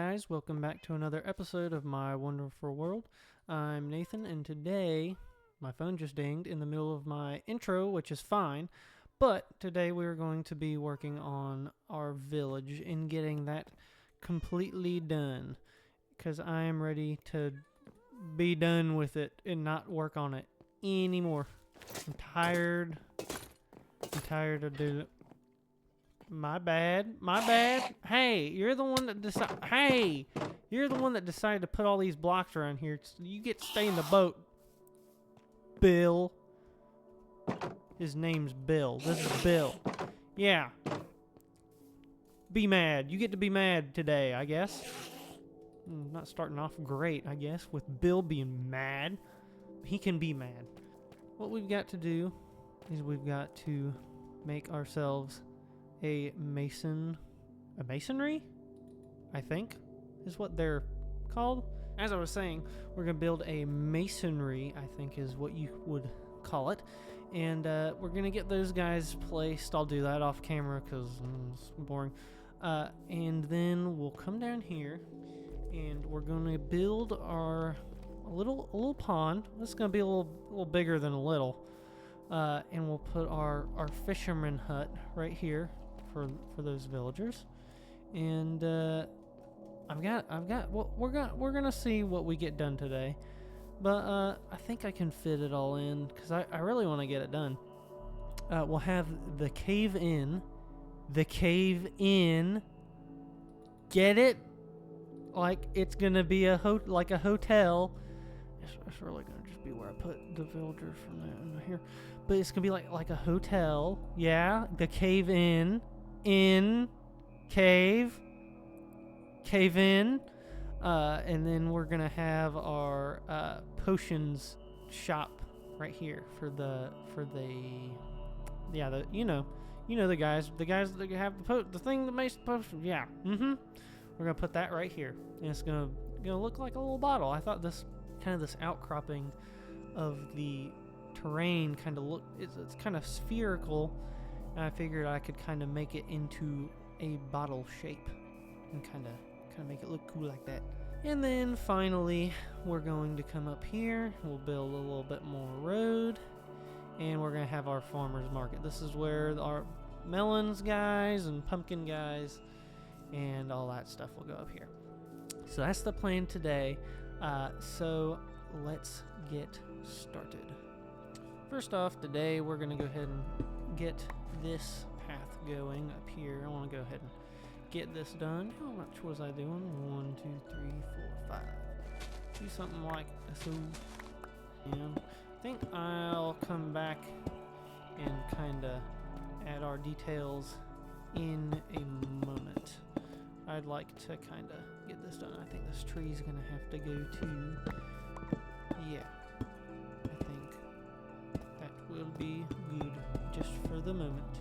guys, welcome back to another episode of My Wonderful World. I'm Nathan, and today my phone just dinged in the middle of my intro, which is fine, but today we're going to be working on our village and getting that completely done, because I am ready to be done with it and not work on it anymore. I'm tired of doing it. My bad. Hey, you're the one that decided to put all these blocks around here. You get to stay in the boat, Bill. His name's Bill. This is Bill. Yeah. Be mad. You get to be mad today, I guess. Not starting off great, I guess, with Bill being mad. He can be mad. What we've got to do is we've got to make ourselves a masonry, I think, is what they're called. As I was saying, we're going to build a masonry, I think is what you would call it. And we're going to get those guys placed. I'll do that off camera because it's boring. And then we'll come down here and we're going to build a little pond. This is going to be a little bigger than a little. And we'll put our fisherman hut right here for those villagers. And I've got well, we're gonna see what we get done today, but I think I can fit it all in because I really want to get it done. We'll have the cave in, get it, like it's gonna be like a hotel. It's really gonna just be where I put the villagers from that in here, but it's gonna be like a hotel. Yeah, the cave in, cave in, and then we're gonna have our potions shop right here for the you know the guys that have the thing that makes the potions. Yeah, we're gonna put that right here, and it's gonna look like a little bottle. I thought this outcropping of the terrain it's kind of spherical, and I figured I could kind of make it into a bottle shape and kind of make it look cool like that. And then finally we're going to come up here, we'll build a little bit more road, and we're going to have our farmers market. This is where our melons guys and pumpkin guys and all that stuff will go up here. So that's the plan today. So let's get started. First off, today we're going to go ahead and get this path going up here. I want to go ahead and get this done. How much was I doing? 1, 2, 3, 4, 5. Do something like so. And I think I'll come back and kind of add our details in a moment. I'd like to kind of get this done. I think this tree is going to have to go to, yeah, I think that will be good just for the moment.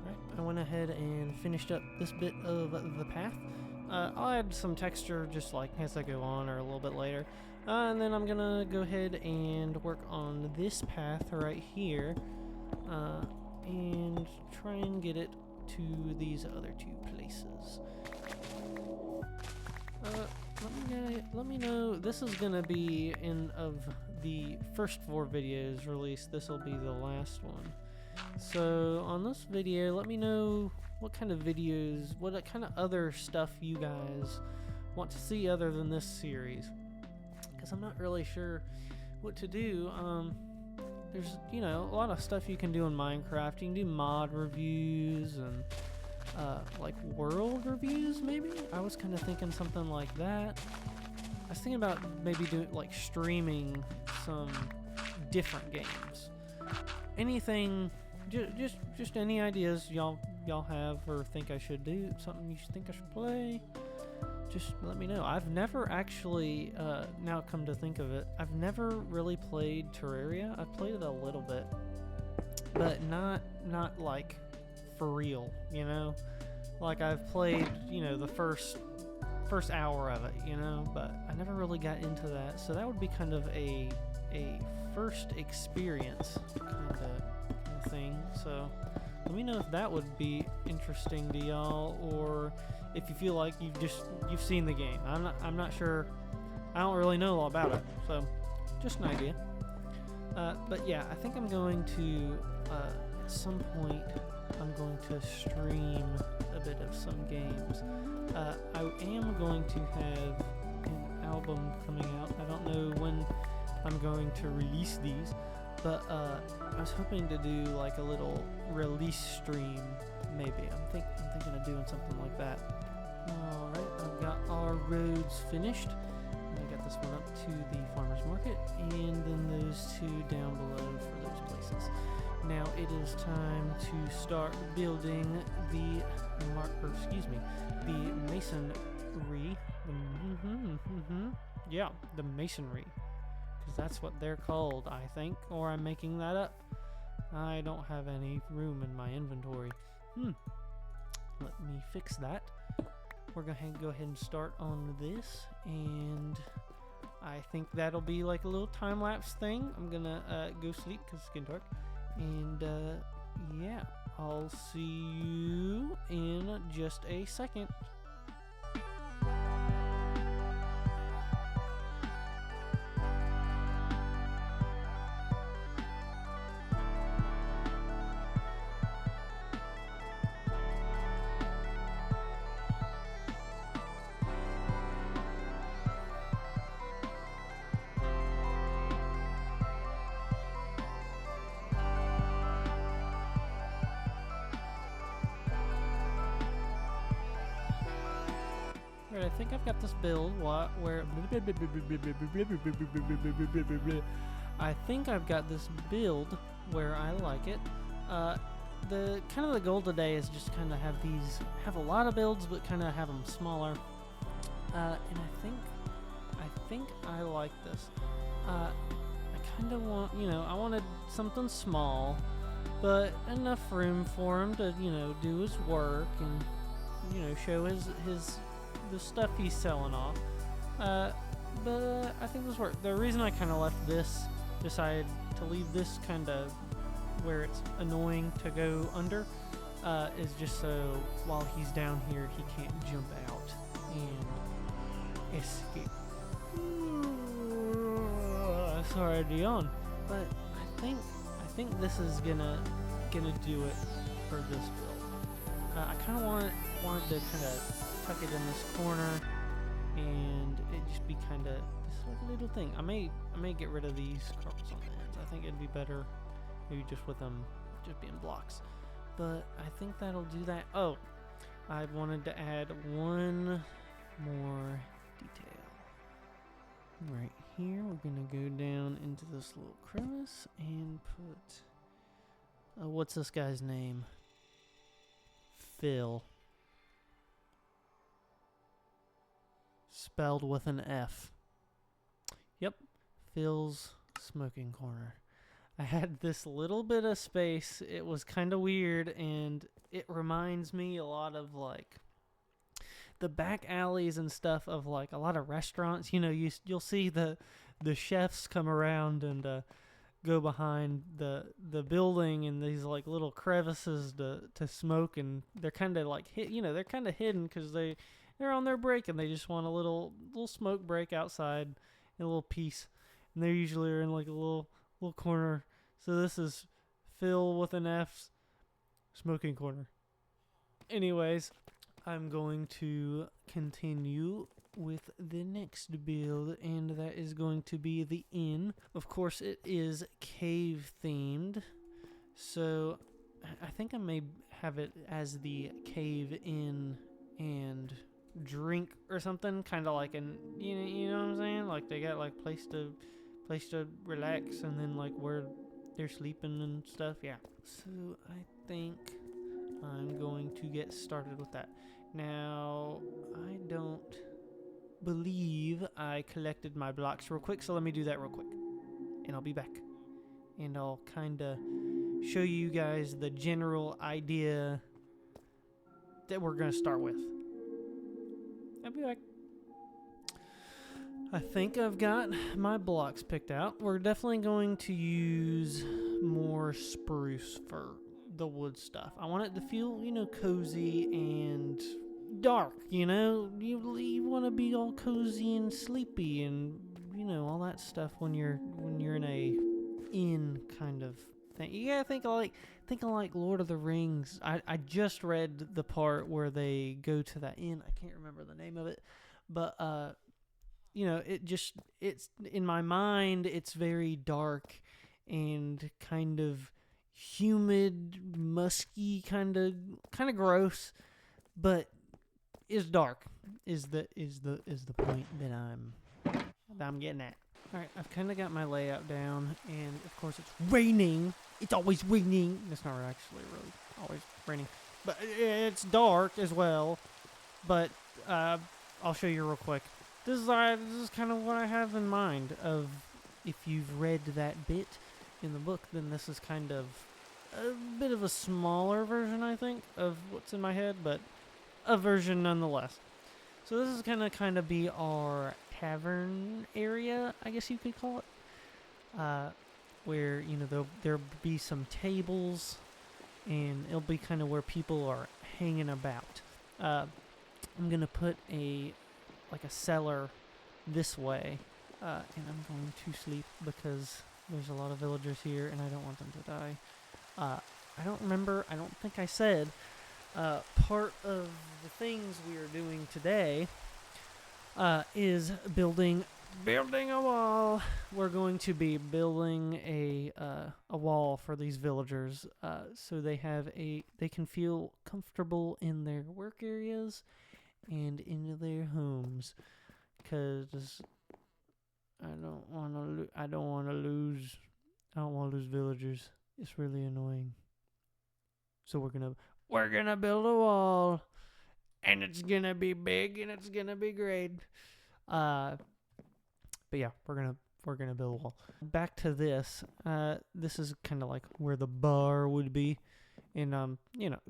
Alright, I went ahead and finished up this bit of the path. I'll add some texture just like as I go on or a little bit later. And then I'm going to go ahead and work on this path right here and try and get it to these other two places. Let me know. This is gonna be of the first 4 videos released. This will be the last one. So on this video, let me know what kind of videos, what kind of other stuff you guys want to see other than this series, because I'm not really sure what to do. There's a lot of stuff you can do in Minecraft. You can do mod reviews and like world reviews, maybe. I was kind of thinking something like that. I was thinking about maybe doing like streaming some different games. Anything, just any ideas y'all have or think I should do, something you think I should play. Just let me know. I've never actually, now come to think of it, I've never really played Terraria. I've played it a little bit, but not like for real, Like I've played, the first hour of it, but I never really got into that. So that would be kind of a first experience kind of thing. So let me know if that would be interesting to y'all, or if you feel like you've seen the game. I'm not sure. I don't really know all about it, so just an idea. But yeah, I think I'm going to at some point I'm going to stream a bit of some games. I am going to have an album coming out. I don't know when I'm going to release these, but I was hoping to do like a little release stream, maybe. I'm thinking of doing something like that. All right, I've got our roads finished. I got this one up to the farmer's market, and then those two down below for those places. Now it is time to start building the masonry. Yeah, the masonry, because that's what they're called, I think, or I'm making that up. I don't have any room in my inventory. Let me fix that. We're going to go ahead and start on this, and I think that'll be like a little time-lapse thing. I'm going to go sleep because it's getting dark, and yeah, I'll see you in just a second. I think I've got this build where I think I've got this build where I like it. The kind of the goal today is just kind of have a lot of builds, but kind of have them smaller. And I think I like this. I kind of want, I wanted something small, but enough room for him to, do his work and, show the stuff he's selling off. But I think this worked. The reason I kind of decided to leave this kind of where it's annoying to go under, is just so while he's down here, he can't jump out and escape. Sorry to yawn, but I think this is gonna do it for this build. I kind of wanted to kind of tuck it in this corner, and it just be kind of this like little thing. I may get rid of these carpets on the ends. I think it'd be better maybe just with them just being blocks. But I think that'll do that. Oh, I wanted to add one more detail. Right here, we're gonna go down into this little crevice and put what's this guy's name? Phil. Spelled with an F. Yep, Phil's smoking corner. I had this little bit of space. It was kind of weird, and it reminds me a lot of like the back alleys and stuff of like a lot of restaurants. You'll see the chefs come around and go behind the building in these like little crevices to smoke, and they're kind of like they're kind of hidden because they're on their break and they just want a little smoke break outside, a little piece, and they usually are in like a little corner. So this is Phil with an F, smoking corner. Anyways, I'm going to continue with the next build, and that is going to be the inn. Of course, it is cave themed, so I think I may have it as the cave inn and drink or something, kind of like an you know what I'm saying, like they got like place to relax, and then like where they're sleeping and stuff. Yeah, so I think I'm going to get started with that. Now I don't believe I collected my blocks real quick, so let me do that real quick and I'll be back, and I'll kind of show you guys the general idea that we're going to start with. I'll be back. I think I've got my blocks picked out. We're definitely going to use more spruce for the wood stuff. I want it to feel, cozy and dark, you know. You want to be all cozy and sleepy and all that stuff when you're in a inn kind of thing. You gotta think of like Lord of the Rings. I just read the part where they go to that inn. I can't remember the name of it, but it's in my mind. It's very dark and kind of humid, musky, kind of gross, but is dark. Is the point that I'm getting at. All right, I've kind of got my layout down, and of course it's raining. It's always raining. It's not actually really always raining, but it's dark as well. But I'll show you real quick. This is kind of what I have in mind. Of if you've read that bit in the book, then this is kind of a bit of a smaller version, I think, of what's in my head, but a version nonetheless. So this is gonna kind of be our tavern area, I guess you could call it, where there'll be some tables, and it'll be kind of where people are hanging about. I'm gonna put a cellar this way, and I'm going to sleep because there's a lot of villagers here, and I don't want them to die. I don't remember. I don't think I said. Part of the things we are doing today is building a wall. We're going to be building a wall for these villagers, so they can feel comfortable in their work areas and in their homes. Because I don't want to lose villagers. It's really annoying. So we're gonna build a wall, and it's gonna be big, and it's gonna be great. But yeah, we're gonna build a wall. Back to this. This is kind of like where the bar would be, and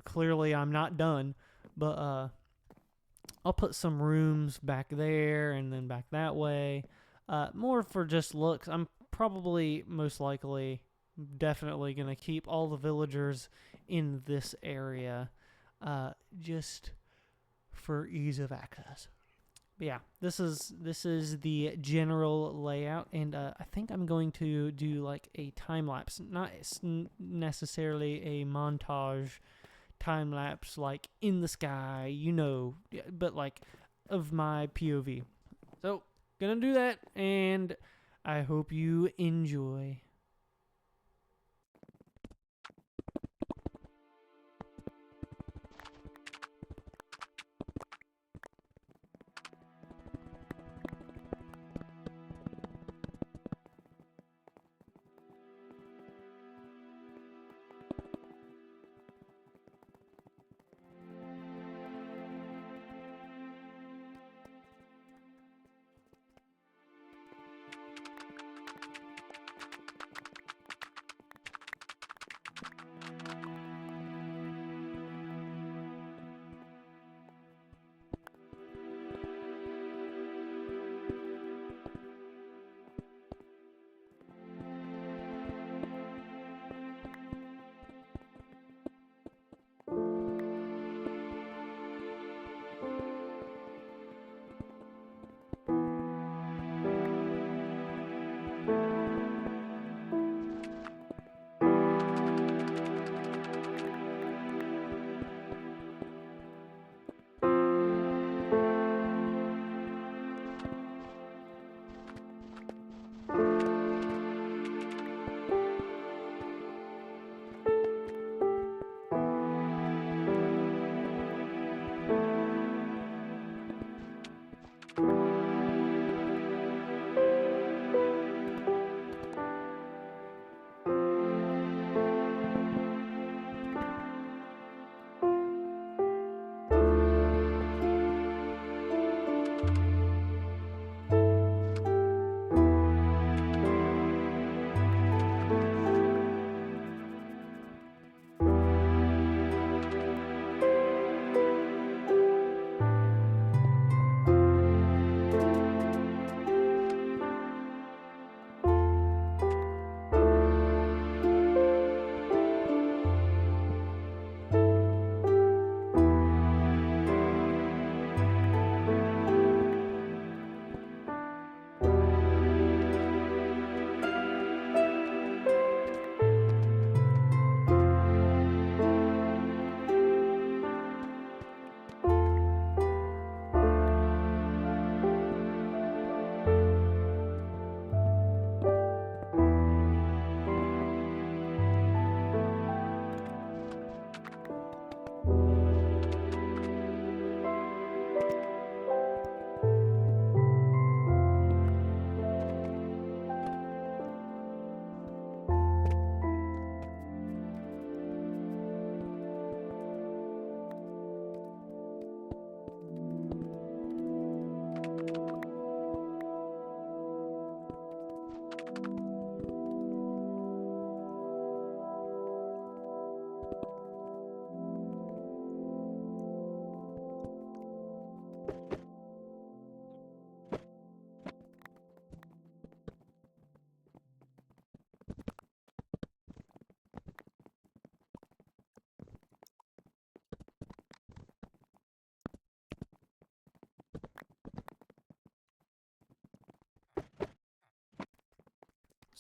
clearly I'm not done, but I'll put some rooms back there and then back that way. More for just looks. I'm probably most likely definitely gonna keep all the villagers in this area, just for ease of access. But yeah, this is the general layout, and I think I'm going to do like a time lapse, not necessarily a montage time lapse like in the sky, but like of my POV. So gonna do that, and I hope you enjoy.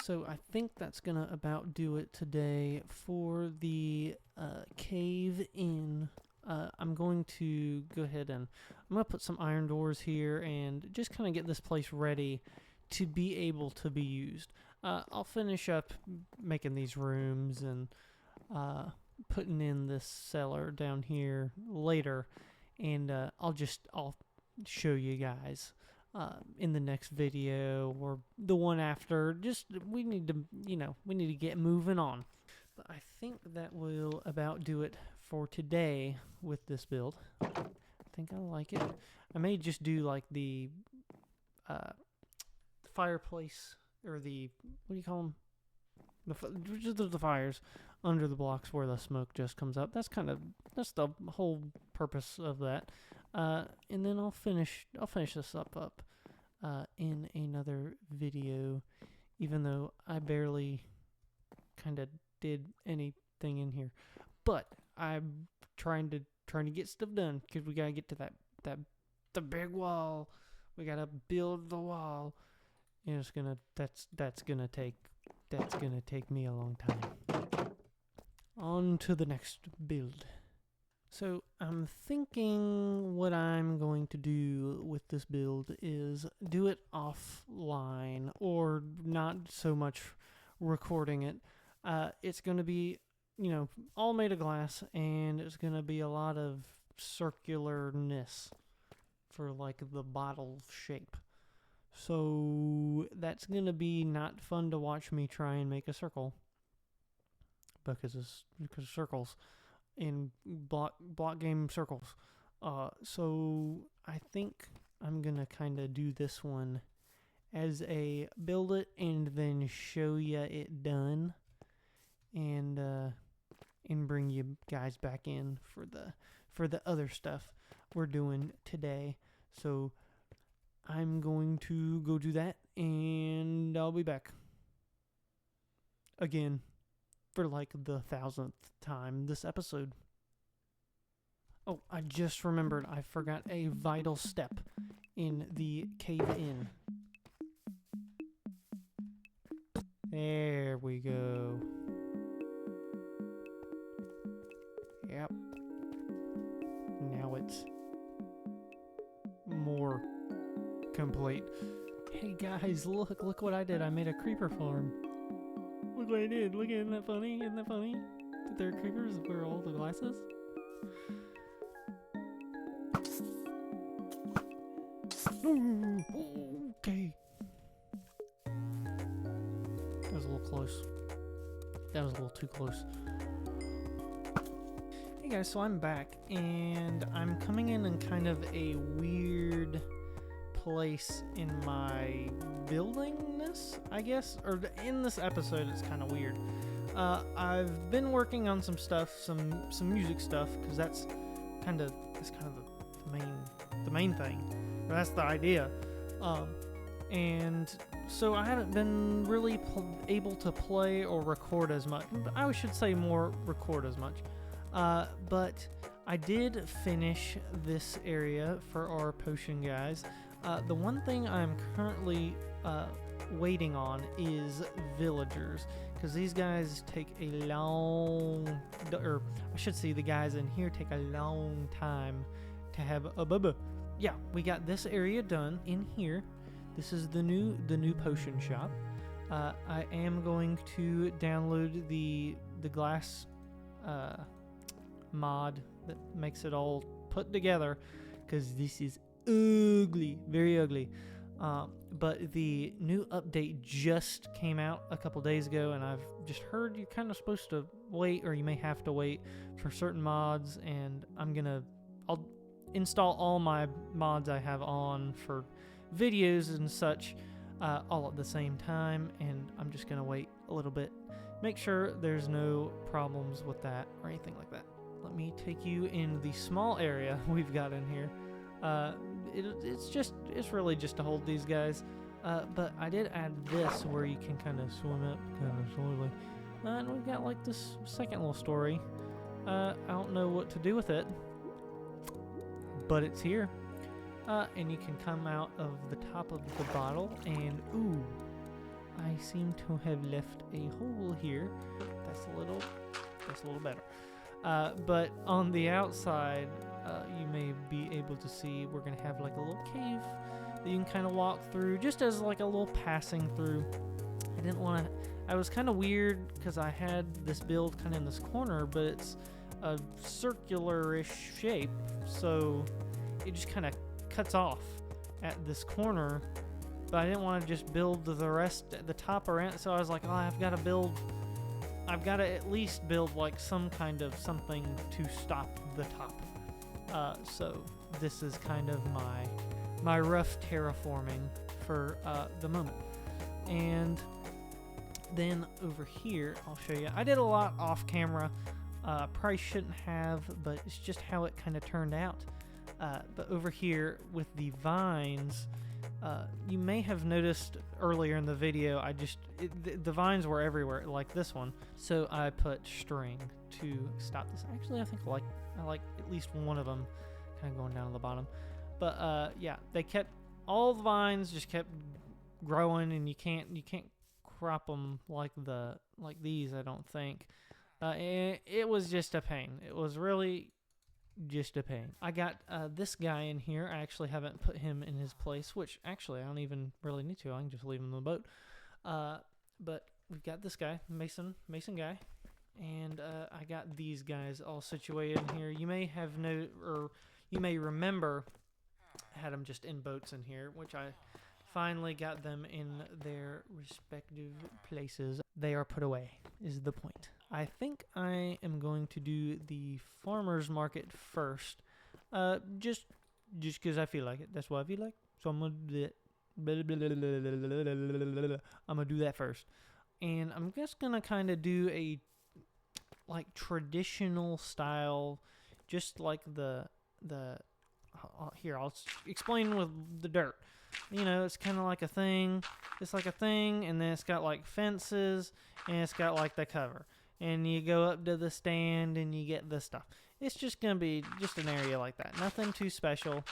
So I think that's gonna about do it today for the cave in. I'm going to go ahead and I'm gonna put some iron doors here and just kind of get this place ready to be able to be used. I'll finish up making these rooms and putting in this cellar down here later, and I'll show you guys in the next video or the one after. Just we need to get moving on. But I think that will about do it for today with this build. I think I like it. I may just do like the fireplace, or the, what do you call them? The fires under the blocks where the smoke just comes up. That's the whole purpose of that. And then I'll finish this up in another video, even though I barely kind of did anything in here. But I'm trying to get stuff done, because we gotta get to the big wall. We gotta build the wall. And that's gonna take me a long time. On to the next build. So I'm thinking what I'm going to do with this build is do it offline, or not so much recording it. It's going to be, all made of glass, and it's going to be a lot of circularness for like the bottle shape. So that's going to be not fun to watch me try and make a circle, because circles in block game circles. So I think I'm going to kind of do this one as a build it and then show you it done, and bring you guys back in for the other stuff we're doing today. So I'm going to go do that, and I'll be back again for like the 1000th time this episode. Oh, I just remembered I forgot a vital step in the cave-in. There we go. Yep. Now it's more complete. Hey guys, look what I did. I made a creeper farm. Look what I did. Look, isn't that funny? Isn't that funny? That there are creepers where all the glass is? Ooh, okay. That was a little close. That was a little too close. Hey guys, so I'm back, and I'm coming in kind of a weird place in my buildingness, I guess, or in this episode. It's kind of weird. I've been working on some stuff, some music stuff, because that's kind of the main thing, or that's the idea. And so I haven't been really able to play or record as much. I should say more record as much. But I did finish this area for our potion guys. The one thing I'm currently waiting on is villagers, because these guys take a long, or I should say the guys in here take a long time to have a bubba. Yeah, we got this area done in here. This is the new potion shop. I am going to download the glass mod that makes it all put together, because this is ugly, very ugly. But the new update just came out a couple days ago, and I've just heard you're kind of supposed to wait, or you may have to wait for certain mods, and I'll install all my mods I have on for videos and such all at the same time, and I'm just gonna wait a little bit, make sure there's no problems with that or anything like that. Let me take you in the small area we've got in here. It's really just to hold these guys, but I did add this where you can kind of swim up kind of slowly, and we've got like this second little story. I don't know what to do with it, but it's here. And you can come out of the top of the bottle, and ooh, I seem to have left a hole here. That's a little better. But on the outside, you may be able to see we're gonna have like a little cave that you can kind of walk through, just as like a little passing through. I didn't want to. I was kind of weird because I had this build kind of in this corner, but it's a circular-ish shape, so it just kind of cuts off at this corner. But I didn't want to just build the rest at the top around, so I was like, oh, I've got to at least build like some kind of something to stop the top. So this is kind of my rough terraforming for the moment. And then over here, I'll show you. I did a lot off camera. Probably shouldn't have, but it's just how it kind of turned out. But over here with the vines, you may have noticed earlier in the video, the vines were everywhere, like this one. So I put string to stop this. Actually, I think I like at least one of them kind of going down to the bottom. But yeah, they kept all the vines just kept growing, and you can't crop them like these, I don't think. It was just a pain. It was really just a pain. I got this guy in here. I actually haven't put him in his place, which actually I don't even really need to. I can just leave him in the boat. But we've got this guy, Mason guy, and I got these guys all situated in here. You may have you may remember I had them just in boats in here, which I finally got them in their respective places. They are put away, is the point. I think I am going to do the farmer's market first, just because I feel like it. That's what I feel like. So I'm gonna do that. I'm gonna do that first, and I'm just gonna kind of do a like traditional style, just like the here. I'll explain with the dirt. You know, it's kind of like a thing. It's like a thing, and then it's got like fences, and it's got like the cover. And you go up to the stand, and you get this stuff. It's just going to be just an area like that. Nothing too special.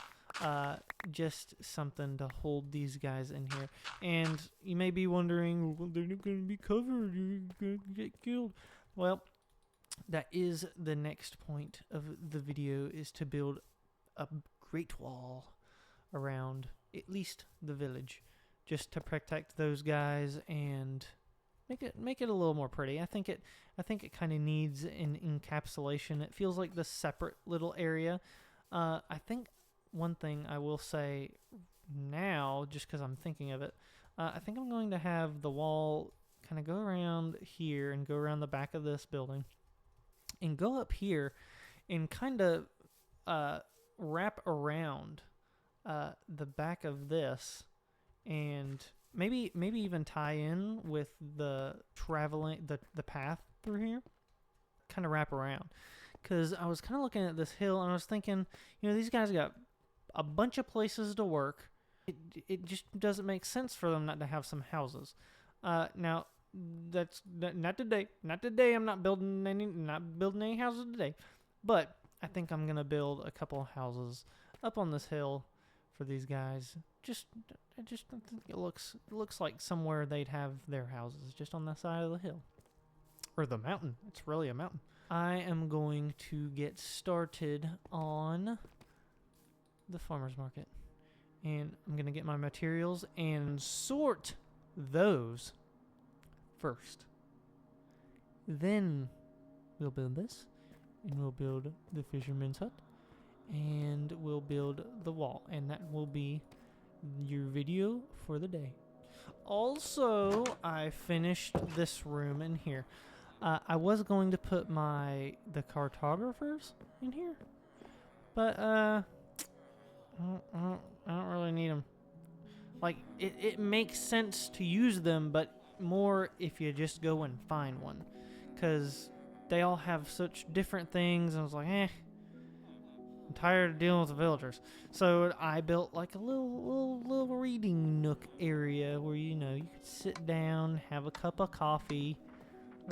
Just something to hold these guys in here. And you may be wondering, well, they're not going to be covered. You're going to get killed. Well, that is the next point of the video, is to build a great wall around at least the village, just to protect those guys and make it a little more pretty. I think it kind of needs an encapsulation. It feels like this separate little area. I think one thing I will say now, just because I'm thinking of it, I think I'm going to have the wall kind of go around here and go around the back of this building and go up here and kind of wrap around the back of this, and maybe even tie in with the path through here, kind of wrap around. Because I was kind of looking at this hill, and I was thinking, you know, these guys got a bunch of places to work. It just doesn't make sense for them not to have some houses. Now, that's not today. Not today. I'm not building any houses today. But I think I'm gonna build a couple of houses up on this hill for these guys. I just think it looks like somewhere they'd have their houses, just on the side of the hill or the mountain. It's really a mountain. I am going to get started on the farmer's market, and I'm gonna get my materials and sort those first. Then we'll build this, and we'll build the fisherman's hut, and we'll build the wall, and that will be your video for the day. Also, I finished this room in here. I was going to put the cartographers in here, but I don't really need them. Like, it makes sense to use them, but more if you just go and find one, because they all have such different things, and I was like, I'm tired of dealing with the villagers. So I built like a little reading nook area where, you know, you could sit down, have a cup of coffee,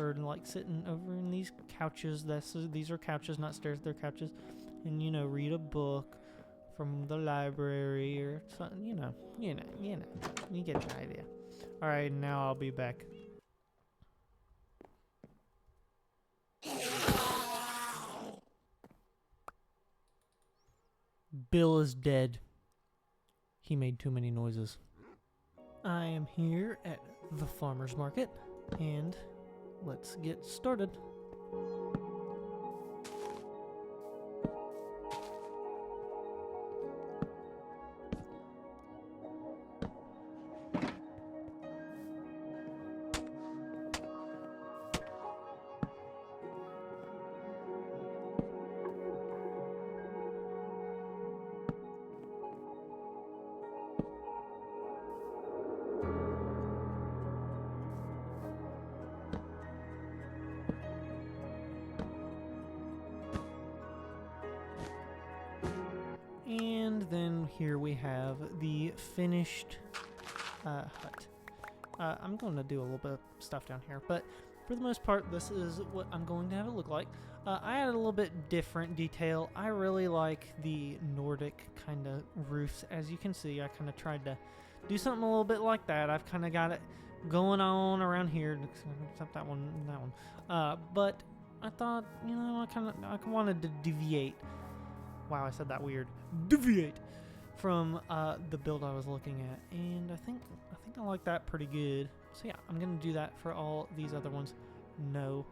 or like sitting over in these couches. These are couches, not stairs, they're couches. And, you know, read a book from the library or something, you get the idea. All right, now I'll be back. Bill is dead. He made too many noises. I am here at the farmer's market, and let's get started. And then here we have the finished hut. I'm going to do a little bit of stuff down here, but for the most part, this is what I'm going to have it look like. I added a little bit different detail. I really like the Nordic kind of roofs. As you can see, I kind of tried to do something a little bit like that. I've kind of got it going on around here, except that one, but I thought, I wanted to deviate. Wow, I said that weird. Deviate from the build I was looking at, and I think I like that pretty good. So yeah, I'm gonna do that for all these other ones. No,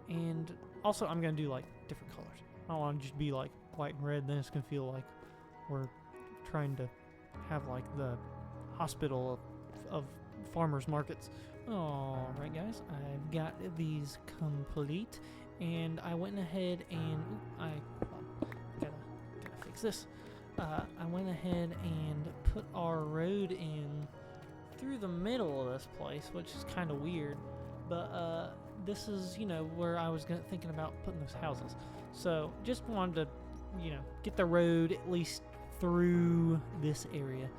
and also I'm gonna do like different colors. I don't want to just be like white and red. Then it's gonna feel like we're trying to have like the hospital of farmers markets. All right, guys, I've got these complete, and I went ahead and gotta fix this. I went ahead and put our road in through the middle of this place, which is kind of weird, but this is, where I was thinking about putting those houses. So just wanted to, get the road at least through this area.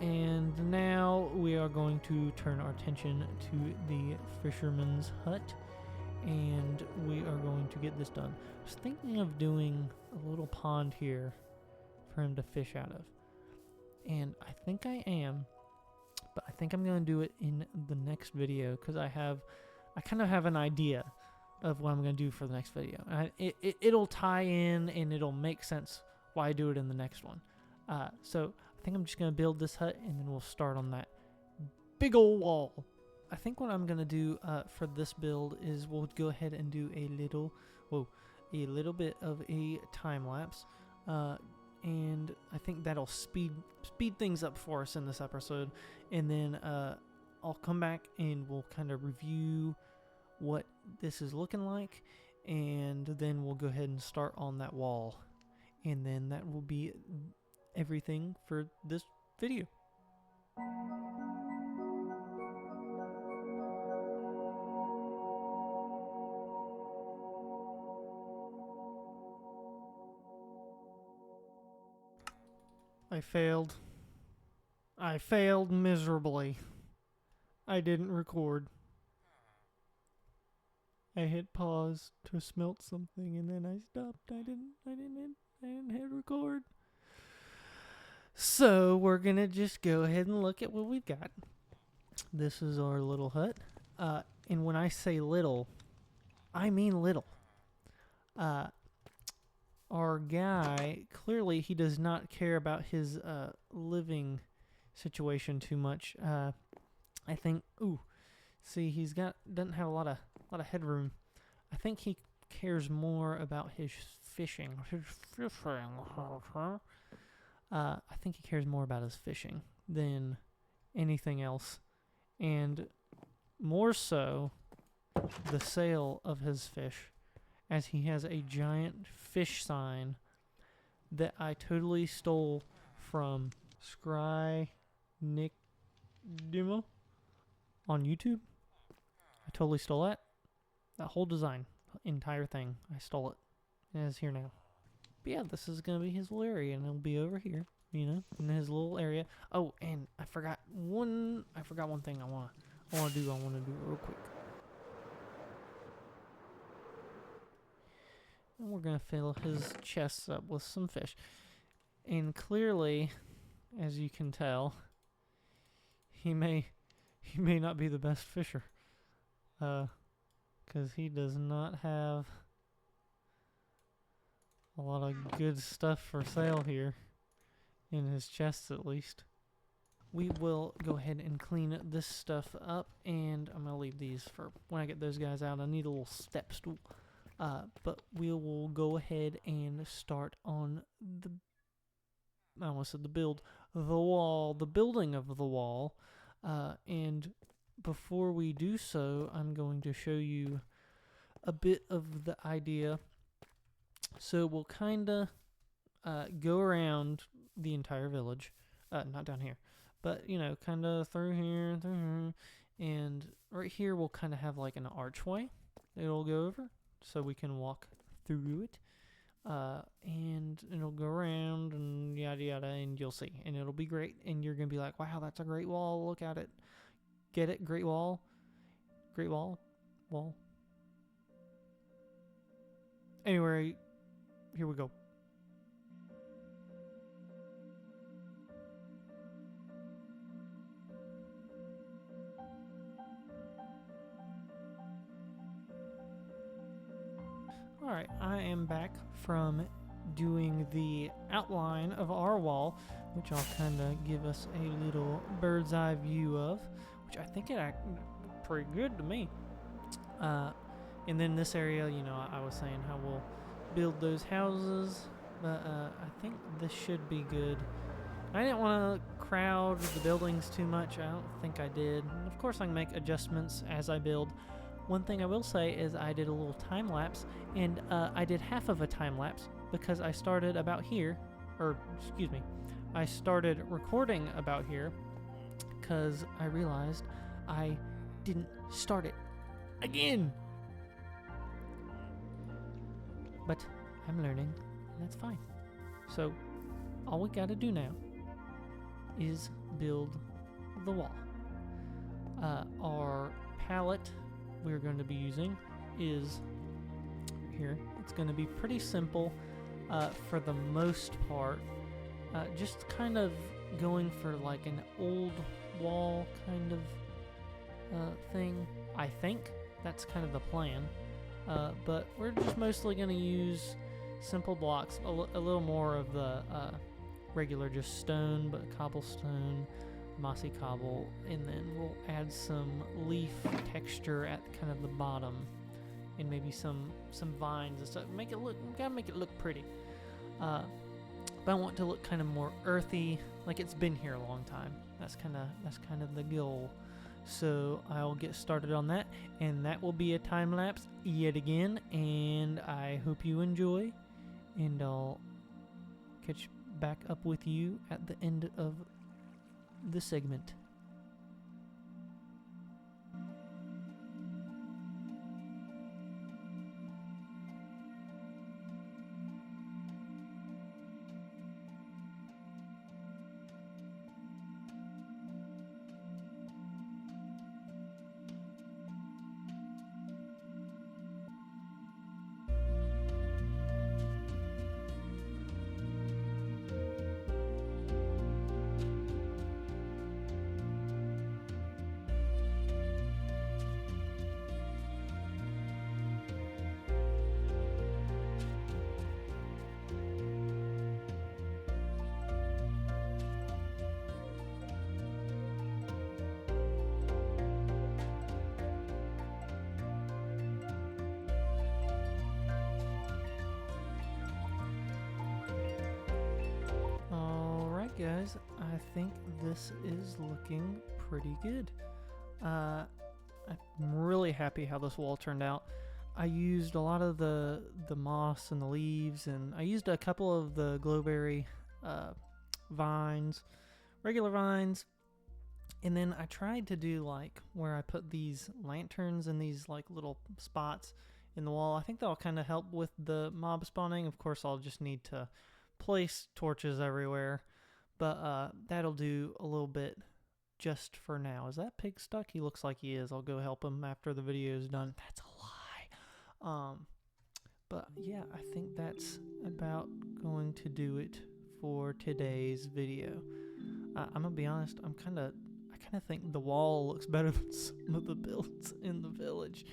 And now we are going to turn our attention to the fisherman's hut, and we are going to get this done. I was thinking of doing a little pond here for him to fish out of, and I think I am, but I think I'm going to do it in the next video, because I kind of have an idea of what I'm going to do for the next video. It'll tie in, and it'll make sense why I do it in the next one. So I think I'm just going to build this hut, and then we'll start on that big old wall. I think what I'm going to do for this build is we'll go ahead and do a little bit of a time lapse. And I think that'll speed things up for us in this episode. And then I'll come back and we'll kind of review what this is looking like. And then we'll go ahead and start on that wall. And then that will be everything for this video. I failed miserably. I didn't record. I hit pause to smelt something, and then I stopped. I didn't hit record. So we're gonna just go ahead and look at what we've got. This is our little hut. And when I say little, I mean little. Our guy, clearly he does not care about his living situation too much. I think, see, doesn't have a lot of headroom. I think he cares more about his fishing. I think he cares more about his fishing than anything else, and more so the sale of his fish, as he has a giant fish sign that I totally stole from Scry Nick Demo on YouTube. I totally stole that. That whole design, entire thing, I stole it. And it's here now. But yeah, this is going to be his little area, and it'll be over here, in his little area. Oh, and I forgot one thing I want to do real quick. And we're going to fill his chests up with some fish. And clearly, as you can tell, he may not be the best fisher. 'Cause he does not have a lot of good stuff for sale here, in his chests at least. We will go ahead and clean this stuff up, and I'm going to leave these for when I get those guys out. I need a little step stool. But we will go ahead and start on I almost said the building of the wall. And before we do so, I'm going to show you a bit of the idea. So we'll kind of go around the entire village. Not down here, but, kind of through here, and right here we'll kind of have like an archway it'll go over, so we can walk through it. And it'll go around and yada yada, and you'll see, and it'll be great, and you're gonna be like, wow, that's a great wall, look at it. Get it? Great wall. Anyway, here we go. Alright, I am back from doing the outline of our wall, which I'll kind of give us a little bird's eye view of, which I think it acted pretty good to me. And then this area, I was saying how we'll build those houses, but I think this should be good. I didn't want to crowd the buildings too much. I don't think I did. Of course, I can make adjustments as I build. One thing I will say is I did a little time lapse, and I did half of a time lapse because I started about here, I started recording about here because I realized I didn't start it again. But I'm learning, and that's fine. So all we gotta do now is build the wall. Our palette we're going to be using is here. It's going to be pretty simple for the most part. Just kind of going for like an old wall kind of thing. I think that's kind of the plan. But we're just mostly going to use simple blocks, a little more of the regular just stone, but cobblestone, mossy cobble, and then we'll add some leaf texture at kind of the bottom, and maybe some vines and stuff. Gotta make it look pretty. But I want it to look kind of more earthy, like it's been here a long time. That's kind of the goal. So I'll get started on that, and that will be a time lapse yet again. And I hope you enjoy, and I'll catch back up with you at the end of the segment. Guys, I think this is looking pretty good. I'm really happy how this wall turned out. I used a lot of the moss and the leaves, and I used a couple of the glowberry vines, regular vines, and then I tried to do like where I put these lanterns in these like little spots in the wall. I think that'll kind of help with the mob spawning. Of course, I'll just need to place torches everywhere. But that'll do a little bit just for now. Is that pig stuck? He looks like he is. I'll go help him after the video is done. That's a lie. But yeah, I think that's about going to do it for today's video. I'm gonna be honest, I kind of think the wall looks better than some of the builds in the village.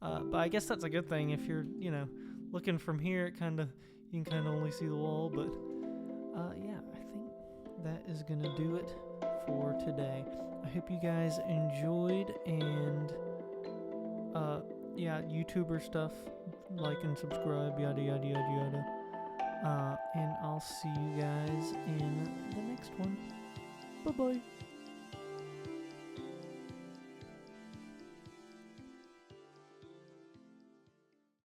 But I guess that's a good thing. If you're, looking from here, you can kind of only see the wall. But yeah, I think that is gonna do it for today. I hope you guys enjoyed, and yeah, YouTuber stuff, like and subscribe, yada yada yada yada. And I'll see you guys in the next one. Bye bye.